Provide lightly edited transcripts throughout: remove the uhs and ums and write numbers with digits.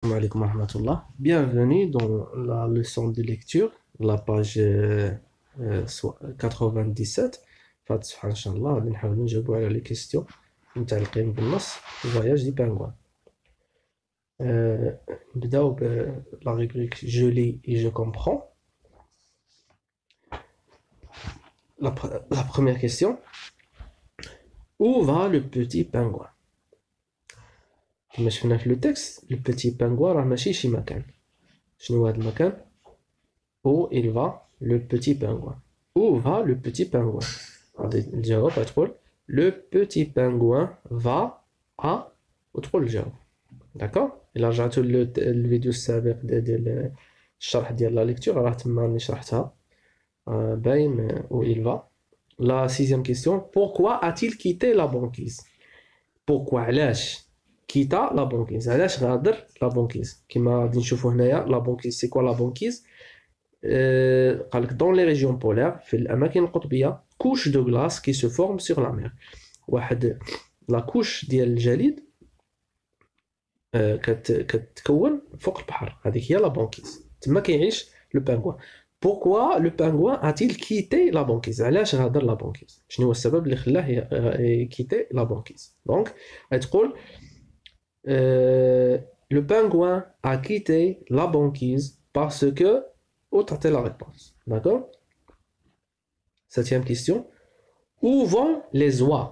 Wa alaykoum wa rahmatullah. Bienvenue dans la leçon de lecture, la page 97. فهاد الصفحة إن شاء الله غادي نحاولوا نجاوبوا على لي كيستيون متعلقين بالنص الفواياج دي بانغوان. نبداو بلا rubrique Je lis et je comprends. La première question. Où va le petit pingouin? كما شفنا في لو تكست le petit pingouin راه ماشي شي مكان. شنو هاد المكان؟ Où il va le petit pingouin? Où va le petit pingouin? الجواب غتقول le petit pingouin va à وتقول الجواب. داكور؟ إلا رجعتوا للفيديو السابق ديال الشرح ديال لا ليكتور راه تما راني شرحتها باين où il va. La sixième question, pourquoi a-t-il quitté la banquise? Pourquoi علاش كيتا لا بونكيز؟ علاش غادر لا بونكيز؟ كما غادي نشوفوا هنايا لا بونكيز سي كوا لا بونكيز؟ قال لك دون لي ريجيون بولار في الاماكن القطبيه كوش دو غلاس كي سو فورم سور لا مير، واحد لا كوش ديال الجليد كتكون فوق البحر، هذيك هي لا بونكيز، تما كيعيش لو بانغوان. بوركوا لو بانغوان اتيل كيتي لا بونكيز؟ علاش غادر لا بونكيز؟ شنو هو السبب اللي خلاه كيتي لا بونكيز؟ دونك غتقول le pingouin a quitté la banquise parce que ou t'as la réponse. D'accord? Septième question. Où vont les oies?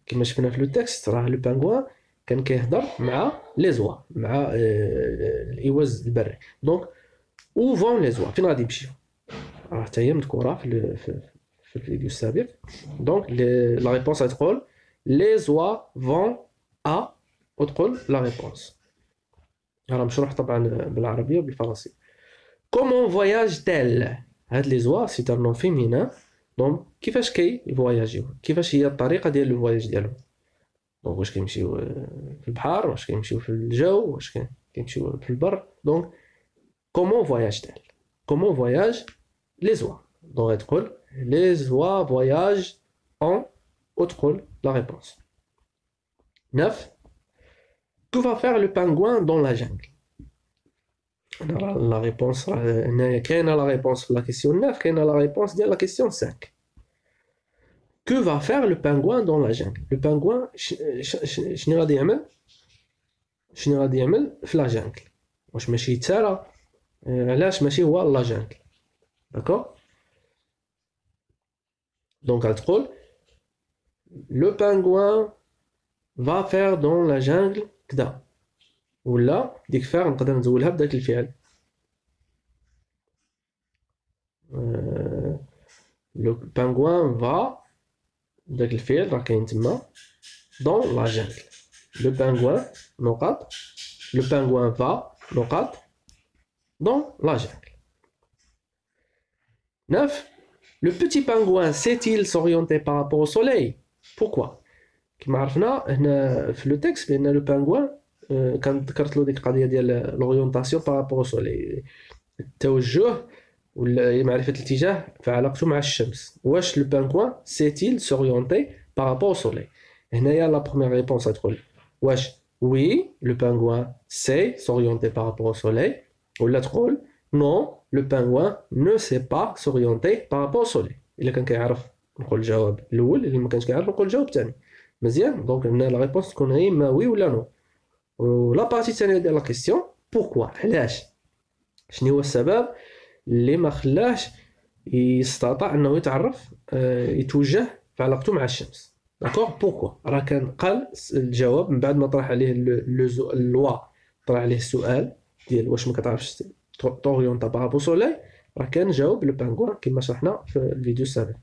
كما شفنا في التكست راه لو بانغوان كان كيهضر مع لي زوا، مع الايواز البري. دونك où vont les oies؟ فين غادي يمشيو؟ راه حتى هي مذكوره في الفيديو السابق. دونك لا ريبونس غتقول les oies vont à وتقول لا ريبونس. راه مشروح طبعا بالعربيه وبالفرنسيه. كومون فواياج تيل؟ هاد لي زوا سي ان نون فيمينان، دونك كيفاش فواياجيو؟ كيفاش هي الطريقه ديال الفواياج ديالهم؟ دونك واش كيمشيو في البحر، واش كيمشيو في الجو، واش كيمشيو في البر؟ دونك كومون فواياج تيل؟ كومون فواياج لي زوا؟ دونك تقول لي زوا فواياج اون وتقول لا ريبونس. 9. Que va faire le pingouin dans la jungle? La réponse, quelle est la réponse de la question 9, quelle est la réponse de la question 5? Que va faire le pingouin dans la jungle? Le pingouin, شنو غادي يعمل؟ شنو غادي يعمل في لا جانجل؟ واش ماشي يتسارى؟ علاش ماشي هو لا جانجل؟ داكور؟ دونك غتقول le pingouin va faire dans la jungle كذا، ولا ديك فعل نقدر نزولها بداك الفعل. لو بانغوان فا داك الفعل راه كاين تما دون لا جانجل. لو بانغوان نقاط لو بانغوان فا نقاط دون لا جانجل. 9. Le petit pingouin sait-il s'orienter par rapport au soleil? Pourquoi? كما عرفنا هنا في لو تكست بان لو بانغوان كان ذكرت له ديك القضيه ديال لوريونطاسيون بارابور سولي، التوجه ولا معرفه الاتجاه في علاقته مع الشمس. واش لو بانغوان سيتيل سوريونتي بارابور سولي؟ هنايا لا بروميير ريبونس غتقول واش وي لو بانغوان سي سوريونتي بارابور سولي، ولا تقول نو لو بانغوان نو سي با سوريونتي بارابور سولي. الا كان كيعرف نقول الجواب الاول، الا ما كانش كيعرف نقول الجواب الثاني. مزيان؟ دونك هنا لا ريبونس تكون هي ما وي ولا نو. ولا بارتي الثانيه ديال لا كيسيون بوركوا؟ علاش؟ شنو هو السبب اللي ما خلاش يستطيع انه يتعرف يتوجه في علاقته مع الشمس؟ داكور؟ بوركوا؟ راه كان قال الجواب من بعد ما طرح عليه اللوا، طرح عليه السؤال ديال واش ما كتعرفش توريونتا بارابو سولي، راه كان جاوب لو بانغوان كما شرحنا في الفيديو السابق.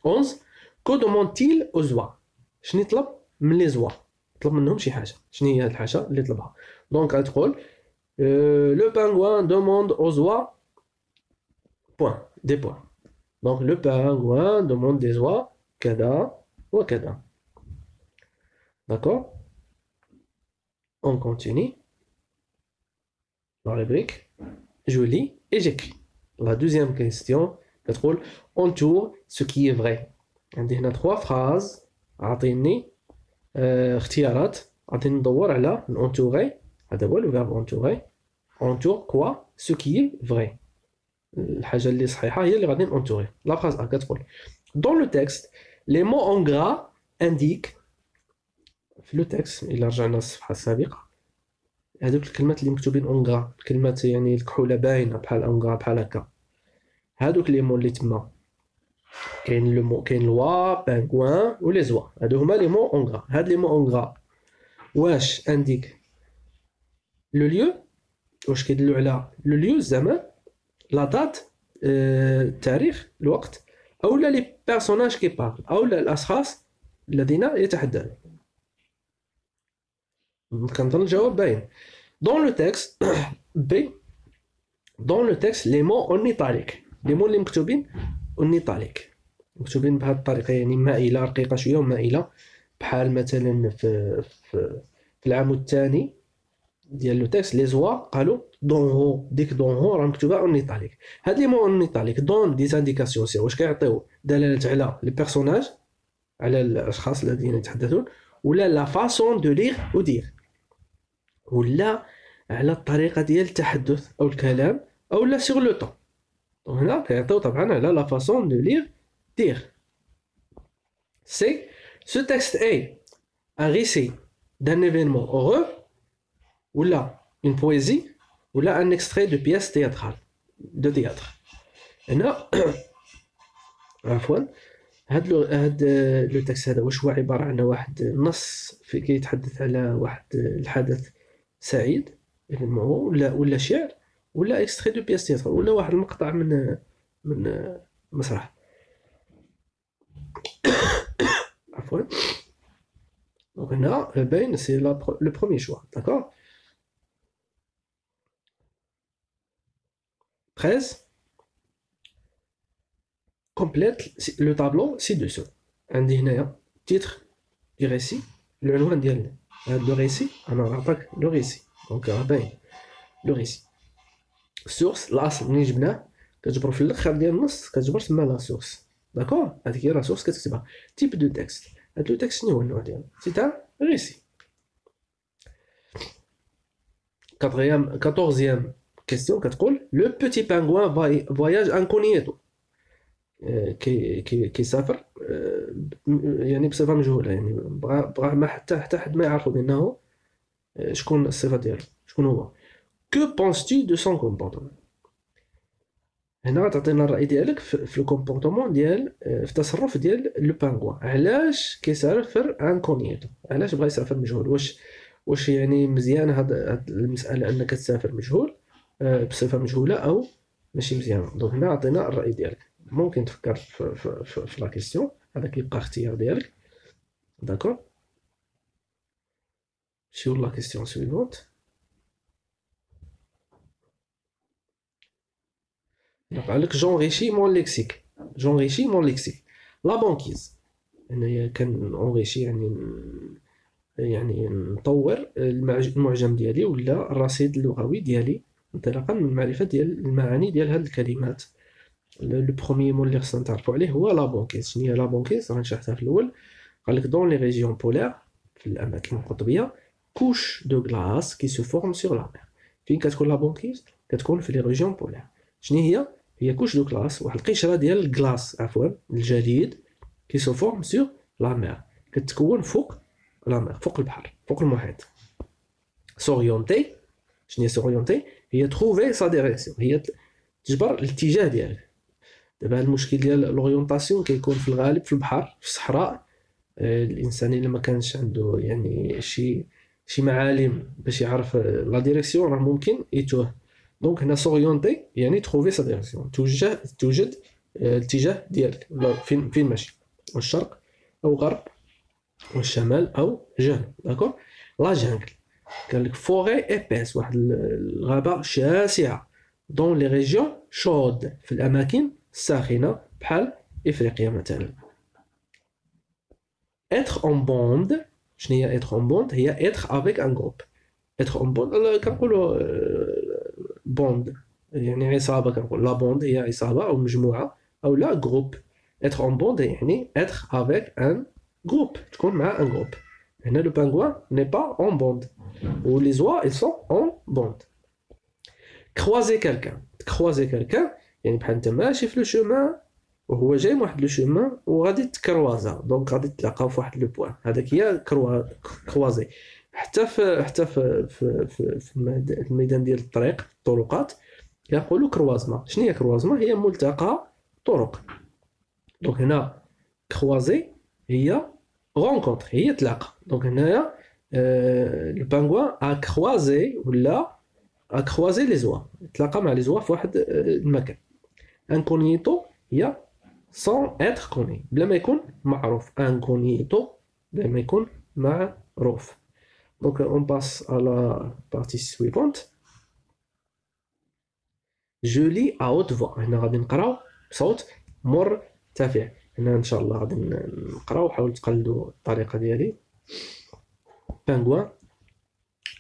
11. كو دومونتيل او زوا؟ شنو يطلب من لي زوا؟ طلب منهم شي حاجه. شنو هي هاد الحاجه اللي طلبها؟ دونك غتقول لو بانغوان دوموند او زوا بوين دي بوين. دونك لو بانغوان دوموند دي زوا كذا وكذا. داكور؟ اون كونتيني لا روبريك جو لي اي جيكري. لا دوزيام كيستيون كتقول entoure ce qui est vrai. عندي هنا 3 فراز، عطيني اختيارات، غادي ندور على اونتوغي، هذا هو لو فيرب اونتوغي. entoure quoi? Ce qui est vrai. الحاجة اللي صحيحة هي اللي غادي entourée. La phrase A كتقول dans le texte les mots en gras indiquent في لو تكست إلا رجعنا للصفحة السابقة هذوك الكلمات اللي مكتوبين اون غرا الكلمات يعني الكحولة باينة بحال اون غرا بحال هكا هذوك لي مون اللي تما كاين لو مو كاين لوا بانغوان و لي زوا هادو هما لي مون اون غرا هاد لي مون اون غرا واش انديك لو ليو واش كيدلو على لو ليو الزمان لا دات التاريخ الوقت اولا لي بيرسوناج كي بارل اولا الاشخاص الذين يتحدثون كنظن الجواب باين dans le texte B dans le texte les mots en italique les mots اللي مكتوبين en italique مكتوبين بهذه الطريقه يعني مائله رقيقه شويه ومائله بحال مثلا في العمود الثاني ديال لو تكست لي زوا قالوا دون هو ديك دون هو راه مكتوبه اون ايطاليك هاد لي مو اون ايطاليك دون دي انديكاسيون سي واش كيعطيو دلاله على لي بيرسوناج على الاشخاص الذين يتحدثون ولا لا فاسون دو لير او دير ولا على الطريقه ديال التحدث او الكلام او لا سيغ لو طون هنا كيعطيو طبعا على لا فاسون دو لير دير سي ce texte est un récit d'un événement heureux ou là une poésie ou là un extrait de pièce théâtrale de théâtre هنا عفوا هاد لو تكست هذا واش هو عباره عن واحد النص في كيتحدث على واحد الحدث سعيد ولا شعر ولا اكستري دو بياس تياتر ولا واحد المقطع من مسرح عفوا دونك هنا باين سي لو بروميير شوا داكور 13 complète le tableau ci-dessous عندي هنايا تيتر دي ريسي العنوان ديالنا هاد لو ريسي انا نعطيك لو ريسي دونك راه باين لو ريسي سورس الاصل منين جبناه كتجبر في الاخر ديال النص كتجبر تما لا سورس داكور هذيك هي لا سورس كتكتبها تيب دو تكست هاد لو تكست شنو هو النوع ديالو سي تاع ريسي 14e question كتقول لو بوتي بانغوان فواياج انكونيتو كيسافر يعني بصفه مجهوله يعني بغى ما حتى حد ما يعرفوا بانه شكون الصفه ديالو شكون هو que penses-tu de son comportement هنا غتعطينا الراي ديالك في الكومبورتمون ديال في التصرف ديال لو بانغوان علاش كيسافر انكونيتو علاش بغى يسافر مجهول واش يعني مزيان هاد المساله انك تسافر مجهول بصفه مجهوله او ماشي مزيان دونك هنا عطينا الراي ديالك ممكن تفكر في لا كيسيون هذا كيبقى اختيار ديالك داكور شوف لا كيسيون سويفونت قال لك جونريشي مون ليكسيك جونريشي مون ليكسيك لا بانكيز هنايا كان اونريشي يعني نطور المعجم ديالي ولا الرصيد اللغوي ديالي انطلاقا من المعرفه ديال المعاني ديال هاد الكلمات لو بروميير مون اللي خصنا نتعرفوا عليه هو لا بانكيز شنو هي لا بانكيز راه شرحتها في الاول قال لك دون لي ريجيون بولار في الاماكن القطبيه كوش دو غلاس كي سو فورم سور لا مير فين كتكون لا بانكيز كتكون في لي ريجيون بولار شنو هي كوش دو غلاس واحد القشره ديال الكلاص عفوا الجليد كي سو فورم سور لا مير كتكون فوق لا مير فوق البحر فوق المحيط سوريونتي شنو هي سوريونتي هي تروفي سا ديريكسيون هي تجبر الاتجاه ديالك دابا المشكل ديال لوريونطاسيون كيكون في الغالب في البحر في الصحراء الانسان الا ما كانش عنده يعني شي معالم باش يعرف لا ديريكسيون راه ممكن يتوه دونك هنا سوريونتي يعني تروفي سا ديريكسيون توجد الاتجاه ديالك فين ماشي والشرق او غرب والشمال او جنوب داكور لا جانغل قال لك فوري ايبيس واحد الغابه شاسعه دون لي ريجيون شود في الاماكن الساخنه بحال افريقيا مثلا être en bande شنو هي être en bande هي être avec un groupe être en bande كنقولوا bond يعني عصابه كنقول لا بوند هي عصابه او مجموعه او لا جروب être en bande يعني être avec un groupe تكون مع un groupe هنا le pingouin n'est pas en bande ou les oies ils sont en bande croiser quelqu'un يعني بحال انت ماشي في لو شومان وهو جاي من واحد لو شومان وغادي تكروازا دونك غادي تلاقاو في واحد لو بوين هذاك هي كروازي حتى في الميدان ديال الطرقات يقولوا كروازما شنو هي كروازما هي ملتقى طرق دونك هنا كروازي هي رونكونتر هي تلاقى دونك هنايا لو بانغوان ا كروازي ولا ا كروازي لي زوا تلاقى مع لي زوا في واحد المكان انكونيتو هي sans être connu بلا ما يكون معروف incognito بلا ما يكون معروف donc on passe à la partie suivante je lis à haute voix هنا غادي نقراو بصوت مرتفع هنا ان شاء الله غادي نقراو حاولوا تقلدوا الطريقه ديالي pingouin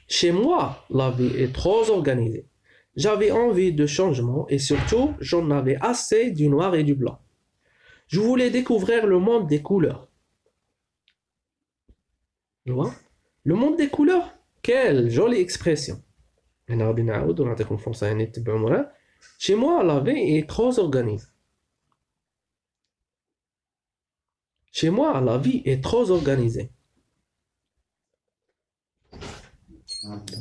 chez moi la vie est trop organisée j'avais envie de changement et surtout j'en avais assez du noir et du blanc. Je voulais découvrir le monde des couleurs. Le monde des couleurs? Quelle jolie expression. Chez moi, la vie est trop organisée. Chez moi, la vie est trop organisée.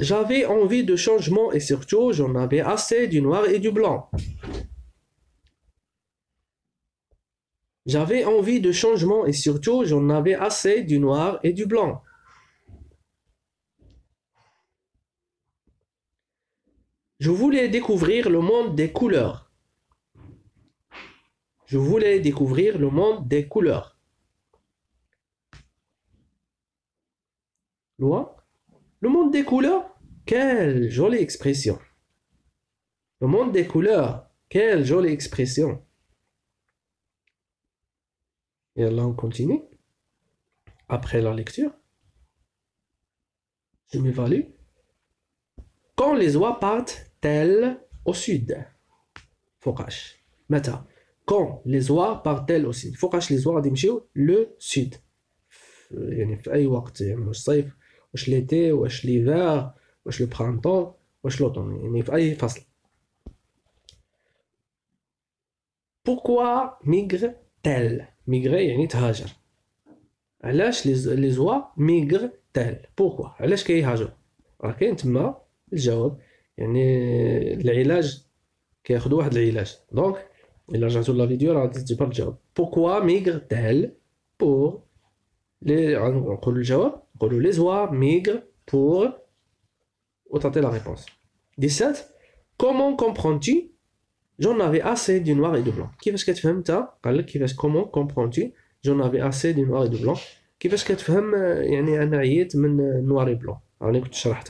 J'avais envie de changement et surtout, j'en avais assez du noir et du blanc. J'avais envie de changement et surtout j'en avais assez du noir et du blanc. Je voulais découvrir le monde des couleurs. Je voulais découvrir le monde des couleurs. Le monde des couleurs? Quelle jolie expression. Le monde des couleurs. Quelle jolie expression. Et là, on continue. Après la lecture, je m'évalue. Quand les oies partent-elles au sud? Fokash. Mata. Quand les oies partent-elles au sud? Fokash les oies غادي le sud. يعني في أي وقت يعني واش الصيف واش l'été واش l'hiver واش le printemps واش l'automne يعني في أي فصل. Pourquoi migrent-elles? Migrer يعني تهاجر. علاش les oies migrent-elles? Pourquoi? علاش كيهاجروا؟ راه كاين تما الجواب يعني العلاج كياخذوا واحد العلاج دونك الا رجعتوا لا فيديو راه غادي تجبر الجواب pourquoi migrent-elles pour les نقولوا الجواب نقولوا les oies migrent pour وتعطي la réponse 17 comment comprends-tu j'en avais assez du noir et du blanc كيفاش كتفهم انت قال لك كيفاش comment comprends-tu j'en avais assez du noir et du blanc كيفاش كتفهم يعني انا عييت من noir et blanc راني كنت شرحت